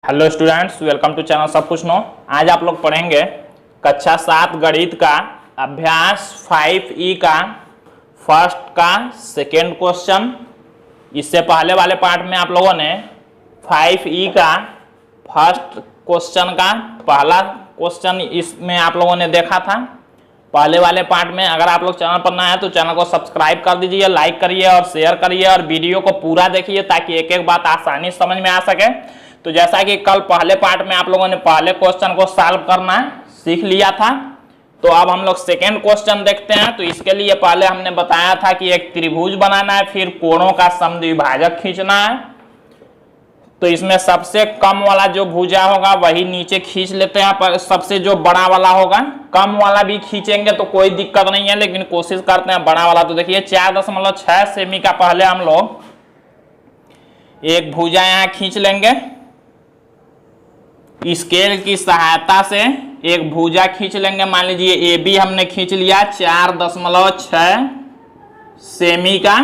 Hello students, welcome to channel सब कुछ no. आज आप लोग पढ़ेंगे कक्षा 7 गणित का अभ्यास 5E का फर्स्ट का सेकेंड क्वेश्चन। इससे पहले वाले पार्ट में आप लोगों ने 5E का फर्स्ट क्वेश्चन का पहला क्वेश्चन इसमें आप लोगों ने देखा था पहले वाले पार्ट में। अगर आप लोग चैनल पर नए हैं तो चैनल को सब्सक्राइब कर दीजिए, लाइक करिए और शेयर करिए और वीडियो को पूरा देखिए ताकि एक एक बात आसानी समझ में आ सके। तो जैसा कि कल पहले पार्ट में आप लोगों ने पहले क्वेश्चन को सॉल्व करना सीख लिया था, तो अब हम लोग सेकेंड क्वेश्चन देखते हैं। तो इसके लिए पहले हमने बताया था कि एक त्रिभुज बनाना है, फिर कोणों का समद्विभाजक खींचना है। तो इसमें सबसे कम वाला जो भुजा होगा वही नीचे खींच लेते हैं, पर सबसे जो बड़ा वाला होगा, कम वाला भी खींचेंगे तो कोई दिक्कत नहीं है, लेकिन कोशिश करते हैं बड़ा वाला। तो देखिए 4.6 सेमी का पहले हम लोग एक भुजा यहाँ खींच लेंगे। स्केल की सहायता से एक भुजा खींच लेंगे। मान लीजिए ए बी हमने खींच लिया 4.6 सेमी का।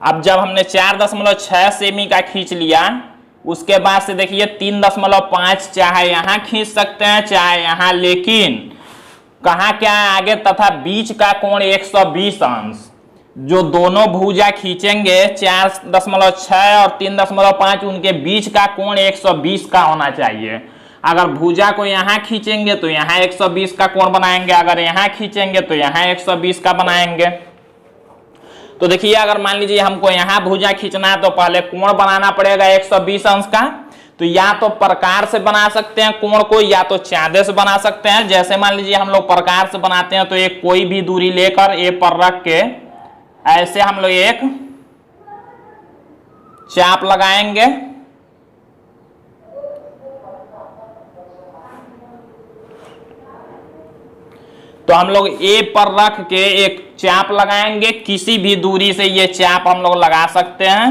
अब जब हमने 4.6 सेमी का खींच लिया, उसके बाद से देखिए 3.5 चाहे यहां खींच सकते हैं चाहे यहां, लेकिन कहा क्या है आगे, तथा बीच का कोण 120 अंश। जो दोनों भुजा खींचेंगे 4.6 और 3.5, उनके बीच का कोण 120 का होना चाहिए। अगर भुजा को यहां खींचेंगे तो यहां 120 का कोण बनाएंगे, अगर यहां खींचेंगे तो यहां 120 का बनाएंगे। तो देखिए अगर मान लीजिए हमको यहां भुजा खींचना है तो पहले कोण बनाना पड़ेगा 120 अंश का। तो या तो प्रकार से बना सकते हैं कोण को, या तो चाँदे से बना सकते हैं। जैसे मान लीजिए हम लोग प्रकार से बनाते हैं तो एक कोई भी दूरी लेकर ए पर रख के ऐसे हम लोग एक चाप लगाएंगे। तो हम लोग ए पर रख के एक चाप लगाएंगे, किसी भी दूरी से ये चाप हम लोग लगा सकते हैं।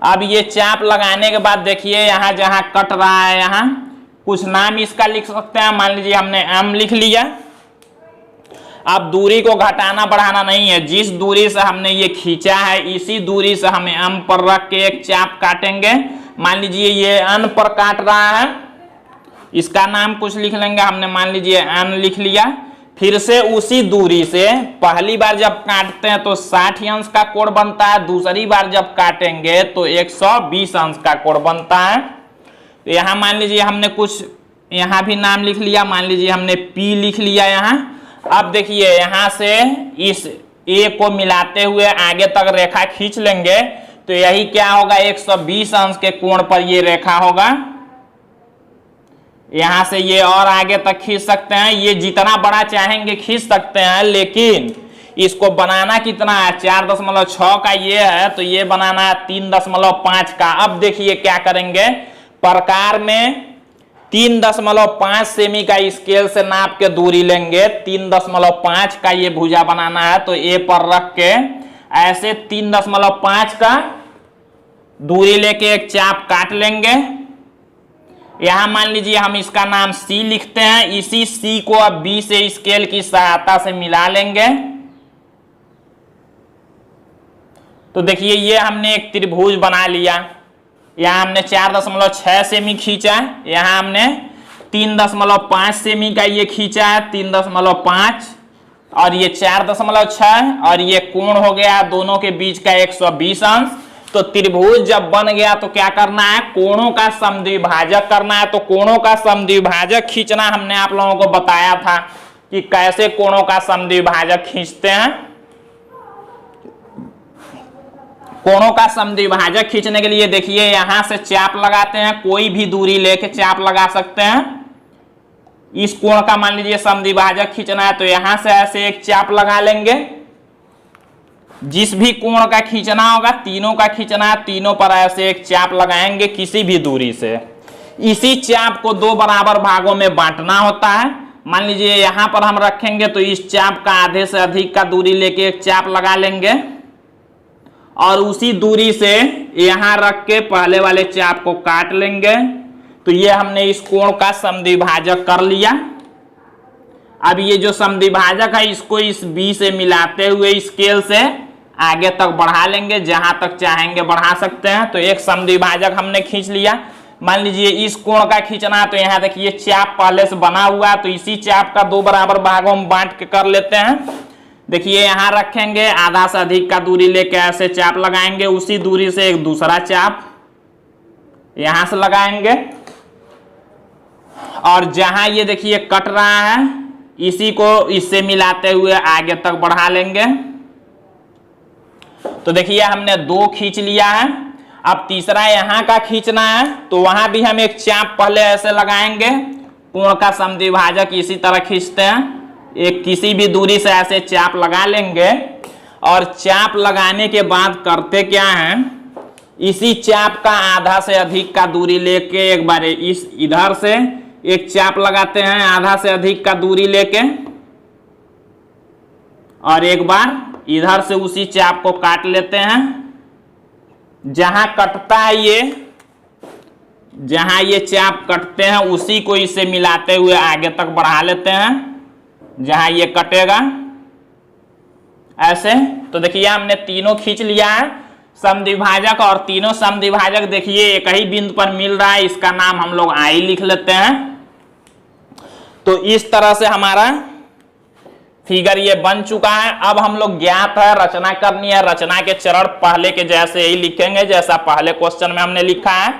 अब ये चाप लगाने के बाद देखिए यहां जहां कट रहा है यहां कुछ नाम इसका लिख सकते हैं। मान लीजिए हमने एम लिख लिया। अब दूरी को घटाना बढ़ाना नहीं है, जिस दूरी से हमने ये खींचा है इसी दूरी से हमें एम पर रख के एक चाप काटेंगे। मान लीजिए ये एन पर काट रहा है, इसका नाम कुछ लिख लेंगे हमने, मान लीजिए एन लिख लिया। फिर से उसी दूरी से पहली बार जब काटते हैं तो 60 अंश का कोण बनता है, दूसरी बार जब काटेंगे तो 120 अंश का कोण बनता है। तो यहाँ मान लीजिए हमने कुछ यहाँ भी नाम लिख लिया, मान लीजिए हमने पी लिख लिया यहाँ। अब देखिए यहां से इस ए को मिलाते हुए आगे तक रेखा खींच लेंगे तो यही क्या होगा, 120 अंश के कोण पर ये रेखा होगा। यहां से ये और आगे तक खींच सकते हैं, ये जितना बड़ा चाहेंगे खींच सकते हैं, लेकिन इसको बनाना कितना है, 4.6 का ये है तो ये बनाना है 3.5 का। अब देखिए क्या करेंगे, प्रकार में 3.5 सेमी का स्केल से नाप के दूरी लेंगे। 3.5 का ये भुजा बनाना है तो ए पर रख के ऐसे 3.5 का दूरी लेके एक चाप काट लेंगे। यहां मान लीजिए हम इसका नाम सी लिखते हैं। इसी सी को अब बी से स्केल की सहायता से मिला लेंगे। तो देखिए ये हमने एक त्रिभुज बना लिया। यहाँ हमने 4.6 सेमी खींचा, यहाँ हमने 3.5 सेमी का ये खींचा है, 3.5 और ये 4.6 और ये कोण हो गया दोनों के बीच का 120 अंश। तो त्रिभुज जब बन गया तो क्या करना है, कोणों का समद्विभाजक करना है। तो कोणों का समद्विभाजक खींचना हमने आप लोगों को बताया था कि कैसे कोणों का समद्विभाजक खींचते हैं। कोणों का समद्विभाजक खींचने के लिए देखिए यहां से चाप लगाते हैं, कोई भी दूरी लेके चाप लगा सकते हैं। इस कोण का मान लीजिए समद्विभाजक खींचना है तो यहां से ऐसे एक चाप लगा लेंगे। जिस भी कोण का खींचना होगा, तीनों का खींचना है, तीनों पर ऐसे एक चाप लगाएंगे किसी भी दूरी से। इसी चाप को 2 बराबर भागों में बांटना होता है। मान लीजिए यहां पर हम रखेंगे तो इस चाप का आधे से अधिक का दूरी लेके एक चाप लगा लेंगे और उसी दूरी से यहां रख के पहले वाले चाप को काट लेंगे। तो ये हमने इस कोण का समद्विभाजक कर लिया। अब ये जो समद्विभाजक है इसको इस बी से मिलाते हुए स्केल से आगे तक बढ़ा लेंगे, जहां तक चाहेंगे बढ़ा सकते हैं। तो एक समद्विभाजक हमने खींच लिया। मान लीजिए इस कोण का खींचना, तो यहाँ देखिए चाप पहले से बना हुआ, तो इसी चाप का 2 बराबर भागों में बांट के कर लेते हैं। देखिए यहाँ रखेंगे, आधा से अधिक का दूरी लेके ऐसे चाप लगाएंगे, उसी दूरी से एक दूसरा चाप यहां से लगाएंगे, और जहां ये देखिए कट रहा है इसी को इससे मिलाते हुए आगे तक बढ़ा लेंगे। तो देखिए हमने 2 खींच लिया है। अब तीसरा यहां का खींचना है, तो वहां भी हम एक चाप पहले ऐसे लगाएंगे। कोण का समद्विभाजक इसी तरह खींचते हैं, एक किसी भी दूरी से ऐसे चाप लगा लेंगे, और चाप लगाने के बाद करते क्या हैं, इसी चाप का आधा से अधिक का दूरी लेके एक बार इस इधर से एक चाप लगाते हैं, आधा से अधिक का दूरी लेके, और एक बार इधर से उसी चाप को काट लेते हैं। जहां कटता है ये, जहां ये चाप कटते हैं उसी को इससे मिलाते हुए आगे तक बढ़ा लेते हैं, जहां ये कटेगा ऐसे। तो देखिए हमने तीनों खींच लिया है समद्विभाजक, और तीनों समद्विभाजक देखिए एक ही बिंदु पर मिल रहा है, इसका नाम हम लोग आई लिख लेते हैं। तो इस तरह से हमारा फिगर ये बन चुका है। अब हम लोग ज्ञात है, रचना करनी है। रचना के चरण पहले के जैसे ही लिखेंगे, जैसा पहले क्वेश्चन में हमने लिखा है।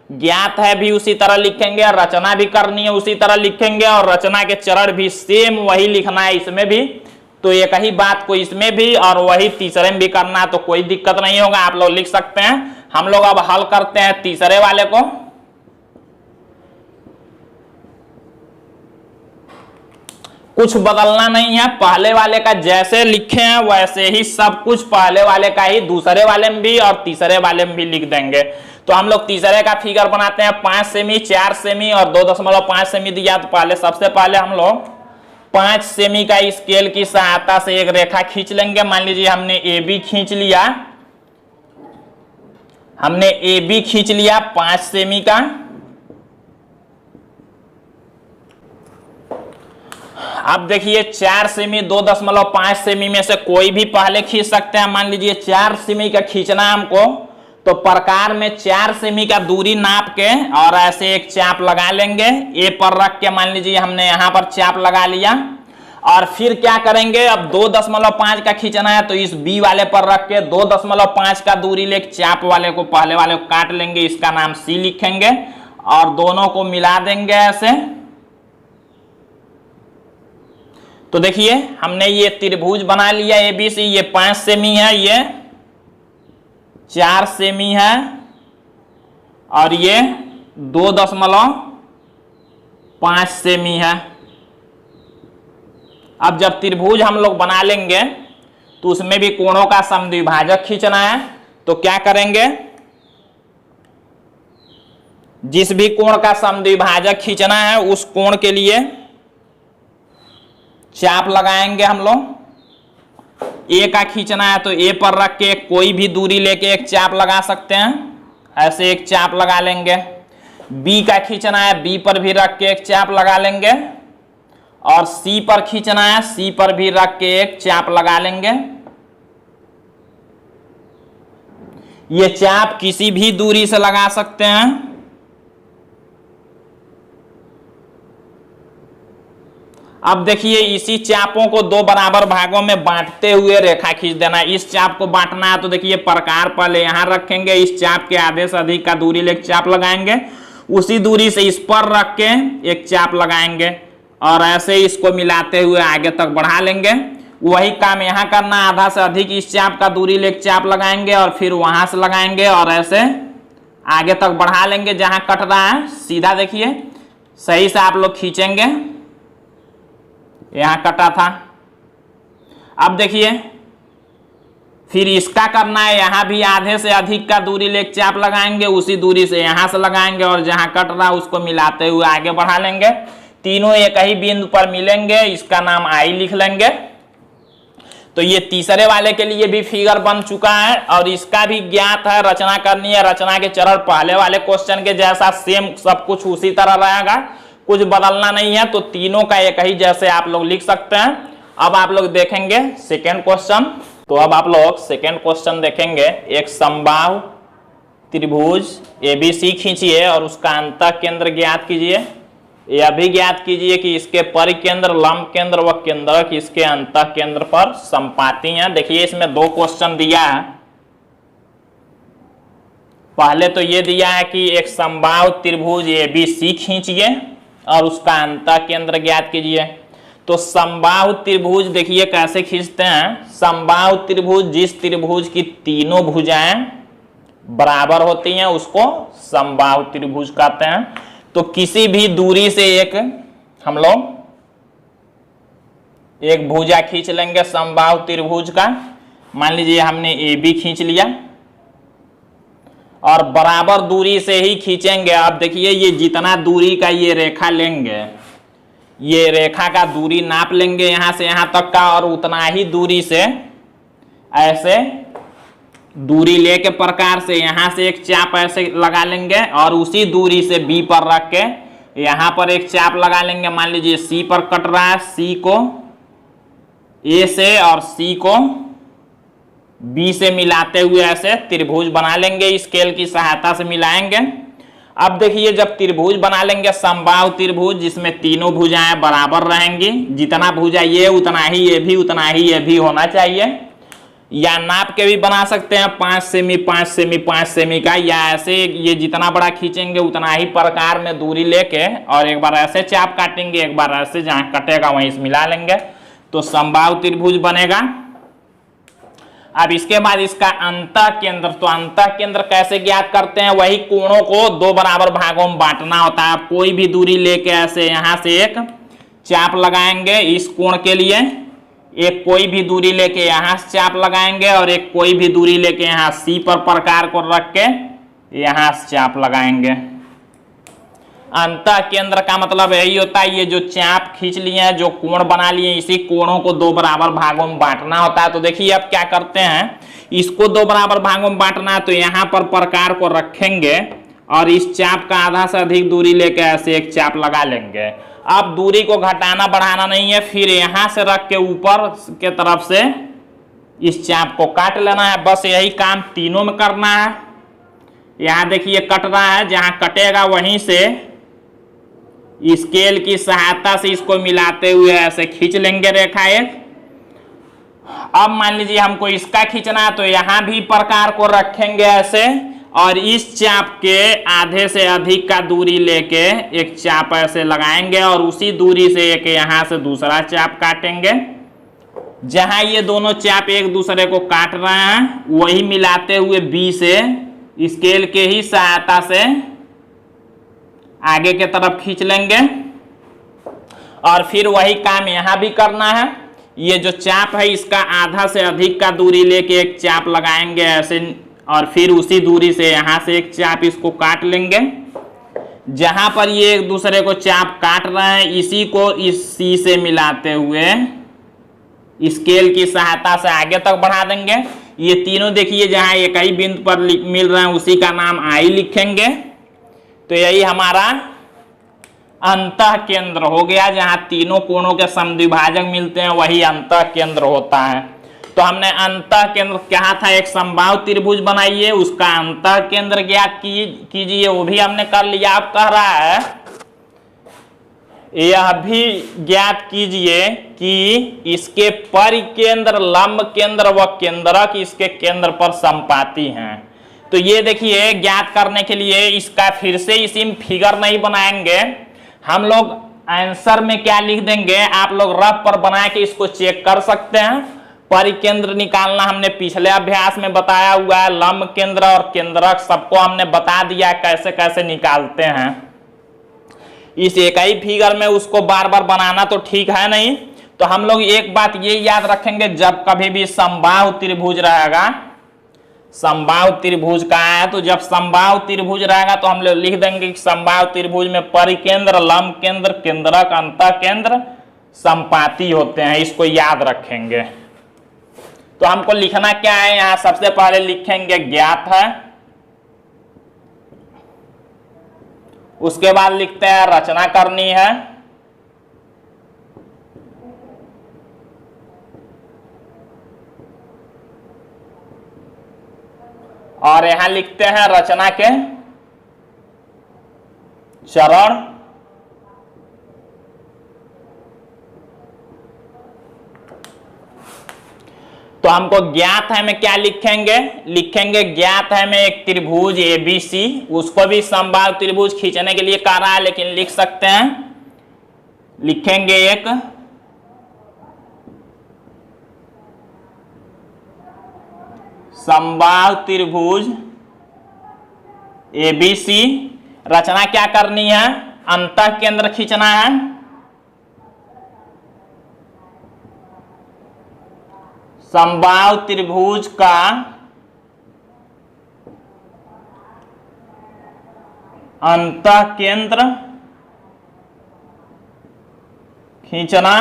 ज्ञात है भी उसी तरह लिखेंगे, और रचना भी करनी है उसी तरह लिखेंगे, और रचना के चरण भी सेम वही लिखना है इसमें भी। तो एक ही बात को इसमें भी और वही तीसरे में भी करना है, तो कोई दिक्कत नहीं होगा, आप लोग लिख सकते हैं। हम लोग अब हल करते हैं तीसरे वाले को। कुछ बदलना नहीं है, पहले वाले का जैसे लिखे हैं वैसे ही सब कुछ पहले वाले का ही दूसरे वाले में भी और तीसरे वाले में भी लिख देंगे। तो हम लोग तीसरे का फिगर बनाते हैं। 5 सेमी, 4 सेमी और 2.5 सेमी दिया। तो पहले सबसे पहले हम लोग 5 सेमी का स्केल की सहायता से एक रेखा खींच लेंगे। मान लीजिए हमने ए बी खींच लिया, हमने ए बी खींच लिया 5 सेमी का। अब देखिए 4 सेमी 2.5 सेमी में से कोई भी पहले खींच सकते हैं। मान लीजिए 4 सेमी का खींचना हमको, तो प्रकार में 4 सेमी का दूरी नाप के और ऐसे एक चाप लगा लेंगे ए पर रख के। मान लीजिए हमने यहाँ पर चाप लगा लिया, और फिर क्या करेंगे, अब 2.5 का खींचना है तो इस बी वाले पर रख के 2.5 का दूरी लेके चाप वाले को पहले वाले को काट लेंगे, इसका नाम सी लिखेंगे और दोनों को मिला देंगे ऐसे। तो देखिए हमने ये त्रिभुज बना लिया एबीसी। ये 5 सेमी है, ये 4 सेमी है और ये 2.5 सेमी है। अब जब त्रिभुज हम लोग बना लेंगे तो उसमें भी कोणों का समद्विभाजक खींचना है। तो क्या करेंगे, जिस भी कोण का समद्विभाजक खींचना है उस कोण के लिए चाप लगाएंगे हम लोग। ए का खींचना है तो ए पर रख के कोई भी दूरी लेके एक चाप लगा सकते हैं, ऐसे एक चाप लगा लेंगे। बी का खींचना है, बी पर भी रख के एक चाप लगा लेंगे, और सी पर खींचना है, सी पर भी रख के एक चाप लगा लेंगे। ये चाप किसी भी दूरी से लगा सकते हैं। अब देखिए इसी चापों को 2 बराबर भागों में बांटते हुए रेखा खींच देना है। इस चाप को बांटना है तो देखिए प्रकार पहले यहां रखेंगे, इस चाप के आधे से अधिक का दूरी लेके चाप लगाएंगे, उसी दूरी से इस पर रख के एक चाप लगाएंगे और ऐसे इसको मिलाते हुए आगे तक बढ़ा लेंगे। वही काम यहां करना, आधा से अधिक इस चाप का दूरी लेके चाप लगाएंगे और फिर वहां से लगाएंगे और ऐसे आगे तक बढ़ा लेंगे जहां कट रहा है। सीधा देखिए सही से आप लोग खींचेंगे, यहां कटा था। अब देखिए फिर इसका करना है, यहां भी आधे से अधिक का दूरी लेके चाप लगाएंगे, उसी दूरी से यहां से लगाएंगे और जहां कट रहा है उसको मिलाते हुए आगे बढ़ा लेंगे। तीनों एक ही बिंदु पर मिलेंगे, इसका नाम आई लिख लेंगे। तो ये तीसरे वाले के लिए भी फिगर बन चुका है और इसका भी ज्ञात है, रचना करनी है। रचना के चरण पहले वाले क्वेश्चन के जैसा सेम सब कुछ उसी तरह रहेगा, कुछ बदलना नहीं है। तो तीनों का एक ही जैसे आप लोग लिख सकते हैं। अब आप लोग देखेंगे सेकेंड क्वेश्चन। तो अब आप लोग सेकेंड क्वेश्चन देखेंगे। एक समबाहु त्रिभुज एबीसी खींचिए और उसका अंतः केंद्र ज्ञात कीजिए। यह भी ज्ञात कीजिए कि इसके परिकेंद्र, लंब केंद्र व केंद्रक इसके अंतः केंद्र पर संपाती हैं। देखिए इसमें दो क्वेश्चन दिया है। पहले तो ये दिया है कि एक समबाहु त्रिभुज एबीसी खींचिए और उसका अंतः केंद्र ज्ञात कीजिए। तो समबाहु त्रिभुज देखिए कैसे खींचते हैं। समबाहु त्रिभुज जिस त्रिभुज की तीनों भुजाएं बराबर होती हैं उसको समबाहु त्रिभुज कहते हैं। तो किसी भी दूरी से हम लोग एक भुजा खींच लेंगे समबाहु त्रिभुज का। मान लीजिए हमने ए बी खींच लिया और बराबर दूरी से ही खींचेंगे। अब देखिए ये जितना दूरी का ये रेखा लेंगे, ये रेखा का दूरी नाप लेंगे यहां से यहां तक का, और उतना ही दूरी से ऐसे दूरी लेके प्रकार से यहां से एक चाप ऐसे लगा लेंगे और उसी दूरी से बी पर रख के यहां पर एक चाप लगा लेंगे। मान लीजिए सी पर कट रहा है, सी को ए से और सी को बी से मिलाते हुए ऐसे त्रिभुज बना लेंगे। स्केल की सहायता से मिलाएंगे। अब देखिए जब त्रिभुज बना लेंगे समबाहु त्रिभुज जिसमें तीनों भुजाएं बराबर रहेंगी, जितना भुजा ये उतना ही ये भी, उतना ही ये भी होना चाहिए। या नाप के भी बना सकते हैं 5 सेमी 5 सेमी 5 सेमी का, या ऐसे ये जितना बड़ा खींचेंगे उतना ही प्रकार में दूरी लेके और एक बार ऐसे चाप काटेंगे, एक बार ऐसे, जहां कटेगा वहीं से मिला लेंगे तो समबाहु त्रिभुज बनेगा। अब इसके बाद इसका अंतः केंद्र, तो अंतः केंद्र कैसे ज्ञात करते हैं, वही कोणों को दो बराबर भागों में बांटना होता है। आप कोई भी दूरी लेके ऐसे यहां से एक चाप लगाएंगे इस कोण के लिए, एक कोई भी दूरी लेके यहां से चाप लगाएंगे और एक कोई भी दूरी लेके यहां सी पर प्रकार को रख के यहां से चाप लगाएंगे। अंतः केंद्र का मतलब यही होता है, ये जो चाप खींच लिए हैं, जो कोण बना लिए, इसी कोणों को दो बराबर भागों में बांटना होता है। तो देखिए अब क्या करते हैं, इसको दो बराबर भागों में बांटना है तो यहाँ पर प्रकार को रखेंगे और इस चाप का आधा से अधिक दूरी लेके ऐसे एक चाप लगा लेंगे। अब दूरी को घटाना बढ़ाना नहीं है, फिर यहाँ से रख के ऊपर के तरफ से इस चाप को काट लेना है। बस यही काम तीनों में करना है। यहाँ देखिए कट रहा है, जहाँ कटेगा वहीं से स्केल की सहायता से इसको मिलाते हुए ऐसे खींच लेंगे रेखा एक। अब मान लीजिए हमको इसका खींचना है तो यहां भी प्रकार को रखेंगे ऐसे और इस चाप के आधे से अधिक का दूरी लेके एक चाप ऐसे लगाएंगे और उसी दूरी से एक यहां से दूसरा चाप काटेंगे। जहां ये दोनों चाप एक दूसरे को काट रहे हैं वही मिलाते हुए बी से स्केल के ही सहायता से आगे के तरफ खींच लेंगे और फिर वही काम यहां भी करना है। ये जो चाप है इसका आधा से अधिक का दूरी लेके एक चाप लगाएंगे ऐसे और फिर उसी दूरी से यहां से एक चाप इसको काट लेंगे। जहां पर ये एक दूसरे को चाप काट रहे हैं इसी को इस सी से मिलाते हुए स्केल की सहायता से आगे तक बढ़ा देंगे। ये तीनों देखिए जहां एक ही बिंदु पर मिल रहे हैं उसी का नाम आई लिखेंगे। तो यही हमारा अंतः केंद्र हो गया, जहां तीनों कोणों के समद्विभाजक मिलते हैं वही अंतः केंद्र होता है। तो हमने अंतः केंद्र कहा था, एक समबाहु त्रिभुज बनाइए उसका अंतः केंद्र ज्ञात कीजिए, वो भी हमने कर लिया। अब कह रहा है यह भी ज्ञात कीजिए कि इसके परिकेंद्र, लंब केंद्र व केंद्रक इसके केंद्र पर संपाती हैं। तो ये देखिए ज्ञात करने के लिए इसका फिर से इसी में फिगर नहीं बनाएंगे, हम लोग आंसर में क्या लिख देंगे, आप लोग रफ पर बना के इसको चेक कर सकते हैं। परिकेंद्र निकालना हमने पिछले अभ्यास में बताया हुआ है, लंब केंद्र और केंद्रक सबको हमने बता दिया कैसे कैसे निकालते हैं। इस एक ही फिगर में उसको बार बार बनाना तो ठीक है नहीं। तो हम लोग एक बात ये याद रखेंगे, जब कभी भी समबाहु त्रिभुज रहेगा, समबाहु त्रिभुज का है तो जब समबाहु त्रिभुज रहेगा तो हम लोग लिख देंगे कि समबाहु त्रिभुज में परिकेंद्र, लंब केंद्र, केंद्रक, अंतः केंद्र संपाती होते हैं। इसको याद रखेंगे। तो हमको लिखना क्या है, यहां सबसे पहले लिखेंगे ज्ञात है, उसके बाद लिखते हैं रचना करनी है, और यहां लिखते हैं रचना के चरण। तो हमको ज्ञात है में क्या लिखेंगे, लिखेंगे ज्ञात है में एक त्रिभुज एबीसी, उसको भी समबाहु त्रिभुज खींचने के लिए कह रहा है, लेकिन लिख सकते हैं, लिखेंगे एक समबाहु त्रिभुज एबीसी। रचना क्या करनी है, अंतः केंद्र खींचना है। समबाहु त्रिभुज का अंतः केंद्र खींचना।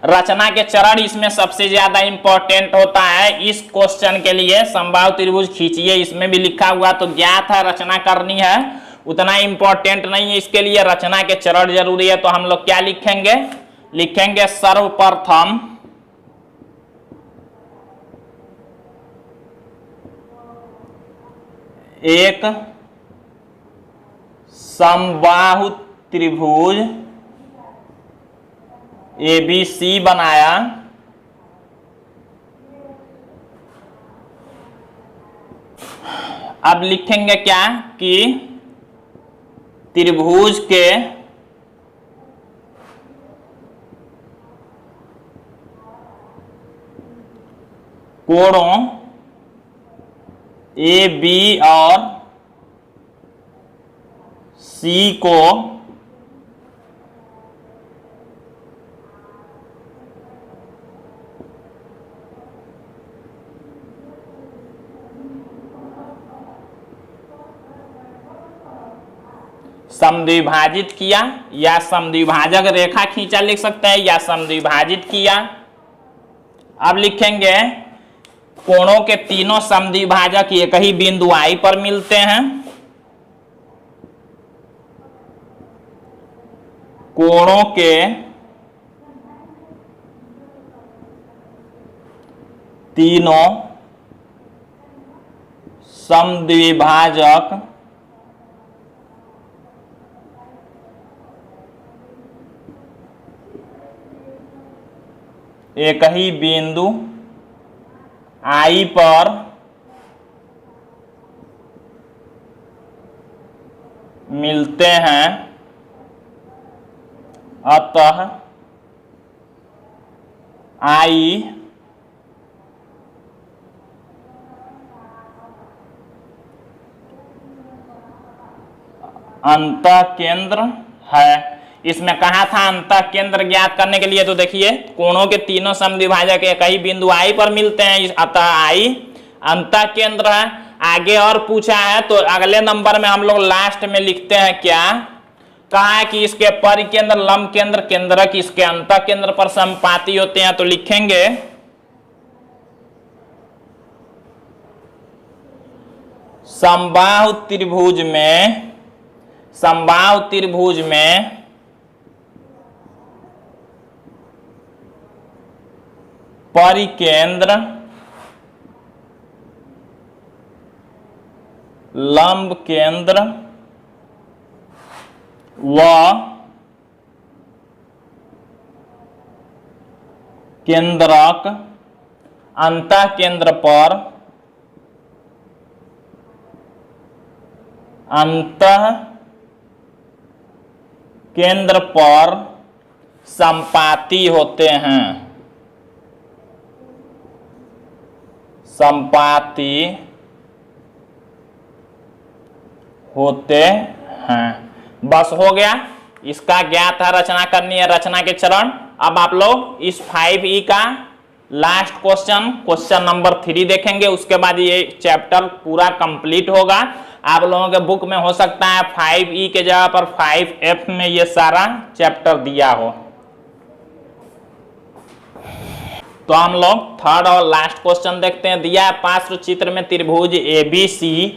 रचना के चरण इसमें सबसे ज्यादा इंपॉर्टेंट होता है इस क्वेश्चन के लिए। समबाहु त्रिभुज खींचिए, इसमें भी लिखा हुआ, तो ज्ञात है रचना करनी है, उतना इंपॉर्टेंट नहीं है इसके लिए। रचना के चरण जरूरी है, तो हम लोग क्या लिखेंगे, लिखेंगे सर्वप्रथम एक समबाहु त्रिभुज एबीसी बनाया, अब लिखेंगे क्या कि त्रिभुज के कोणों ए बी और सी को समद्विभाजित किया, या समद्विभाजक रेखा खींचा लिख सकते हैं, या समद्विभाजित किया। अब लिखेंगे कोणों के तीनों समद्विभाजक एक ही बिंदु आई पर मिलते हैं। कोणों के तीनों समद्विभाजक एक ही बिंदु आई पर मिलते हैं, अतः आई अंतः केंद्र है। इसमें कहा था अंतः केंद्र ज्ञात करने के लिए, तो देखिए कोणों के तीनों समद्विभाजक एक ही बिंदु आई पर मिलते हैं, अतः आई अंतः केंद्र है। आगे और पूछा है, तो अगले नंबर में हम लोग लास्ट में लिखते हैं क्या, कहा है कि इसके परिकेंद्र लंब केंद्र केंद्रक इसके अंतः केंद्र पर संपाती होते हैं, तो लिखेंगे समबाहु त्रिभुज में परिकेंद्र लंब केंद्र व केंद्रक अंतः केंद्र पर संपाती होते हैं, संपाती होते हैं। बस हो गया, इसका ज्ञात है, रचना करनी है, रचना के चरण। अब आप लोग इस 5E का लास्ट क्वेश्चन नंबर 3 देखेंगे, उसके बाद ये चैप्टर पूरा कंप्लीट होगा। आप लोगों के बुक में हो सकता है 5E के जगह पर 5F में ये सारा चैप्टर दिया हो। तो हम लोग थर्ड और लास्ट क्वेश्चन देखते हैं। दिया है पार्श्व चित्र में त्रिभुज ABC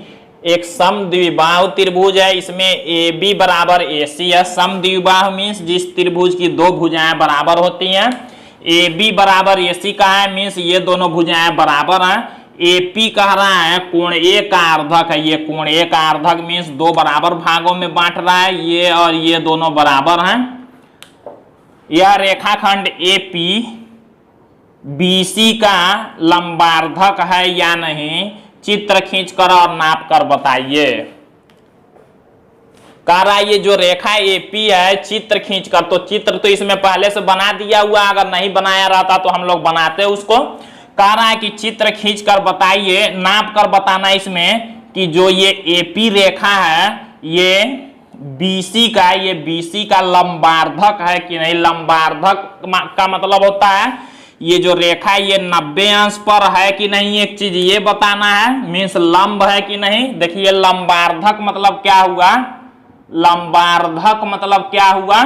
एक समद्विबाहु त्रिभुज है, इसमें AB बराबर AC है। समद्विबाहु मीन्स जिस त्रिभुज की दो भुजाएं बराबर होती हैं। ए बी बराबर ए सी का है, मीन्स ये दोनों भुजाएं बराबर हैं। ए पी कह रहा है कोण ए का अर्धक है, ये कोण ए का अर्धक मीन्स दो बराबर भागों में बांट रहा है, ये और ये दोनों बराबर हैं। यह रेखाखंड ए पी बी सी का लंबार्धक है या नहीं, चित्र खींचकर और नाप कर बताइए। कह रहा है ये जो रेखा एपी है चित्र खींचकर, तो चित्र तो इसमें पहले से बना दिया हुआ, अगर नहीं बनाया रहता तो हम लोग बनाते उसको। कह रहा है कि चित्र खींचकर बताइए, नाप कर बताना इसमें कि जो ये एपी रेखा है ये बीसी का, ये बीसी का लंबार्धक है कि नहीं। लंबार्धक का मतलब होता है ये जो रेखा ये 90 अंश पर है कि नहीं, एक चीज ये बताना है, मीन्स लंब है कि नहीं। देखिए लंबार्धक मतलब क्या हुआ, लंबार्धक मतलब क्या हुआ,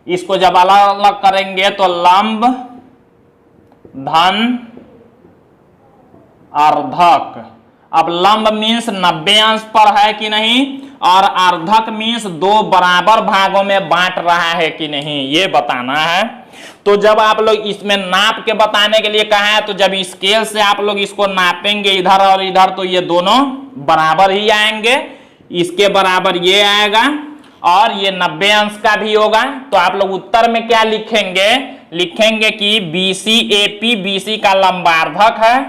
इसको जब अलग अलग करेंगे तो लंब धन अर्धक। अब लंब मीन्स 90 अंश पर है कि नहीं, और अर्धक मीन्स दो बराबर भागों में बांट रहा है कि नहीं, ये बताना है। तो जब आप लोग इसमें नाप के बताने के लिए कहा है, तो जब स्केल से आप लोग इसको नापेंगे इधर और इधर, तो ये दोनों बराबर ही आएंगे, इसके बराबर ये आएगा और ये 90 अंश का भी होगा। तो आप लोग उत्तर में क्या लिखेंगे, लिखेंगे कि बीसी एपी बीसी का लंबार्धक है,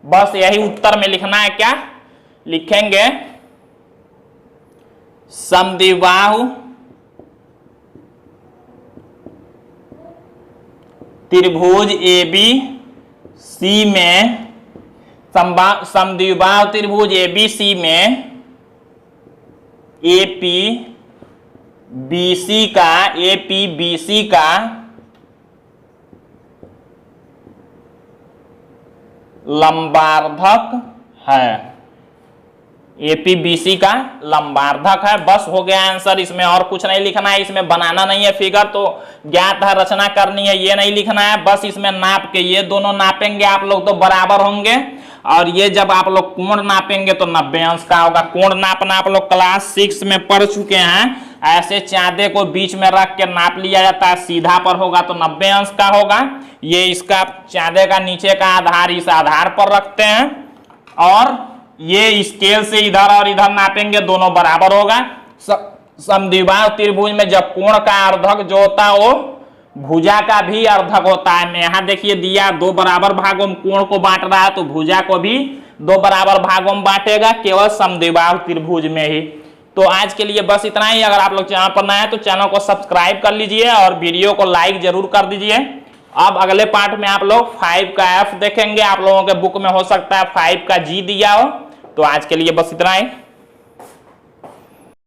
बस यही उत्तर में लिखना है। क्या लिखेंगे, समद्विबाहु त्रिभुज ए बी सी में, समद्विबाहु त्रिभुज ए बी सी में एपी बीसी का, एपी बीसी का लंबार्धक है, एपी बीसी का लंबार्धक है। बस हो गया आंसर, इसमें और कुछ नहीं लिखना है, इसमें बनाना नहीं है फिगर, तो ज्ञात है रचना करनी है, ये नहीं लिखना है। बस इसमें नाप के ये दोनों नापेंगे आप लोग तो बराबर होंगे, और ये जब आप लोग कोण नापेंगे तो 90 अंश का होगा। कोण नापना आप लोग क्लास 6 में पढ़ चुके हैं, ऐसे चांदे को बीच में रख के नाप लिया जाता है, सीधा पर होगा तो 90 अंश का होगा। ये इसका चांदे का नीचे का आधार इस आधार पर रखते हैं, और ये स्केल से इधर और इधर नापेंगे, दोनों बराबर होगा। समद्विबाहु त्रिभुज में जब कोण का अर्धक जो होता है वो भुजा का भी अर्धक होता है। मैं यहाँ देखिए दिया, दो बराबर भागों में कोण को बांट रहा है, तो भुजा को भी दो बराबर भागों में बांटेगा, केवल समद्विबाहु त्रिभुज में ही। तो आज के लिए बस इतना ही। अगर आप लोग चैनल पर नए हैं तो चैनल को सब्सक्राइब कर लीजिए और वीडियो को लाइक जरूर कर दीजिए। अब अगले पार्ट में आप लोग 5 का F देखेंगे, आप लोगों के बुक में हो सकता है 5 का G दिया हो। तो आज के लिए बस इतना ही।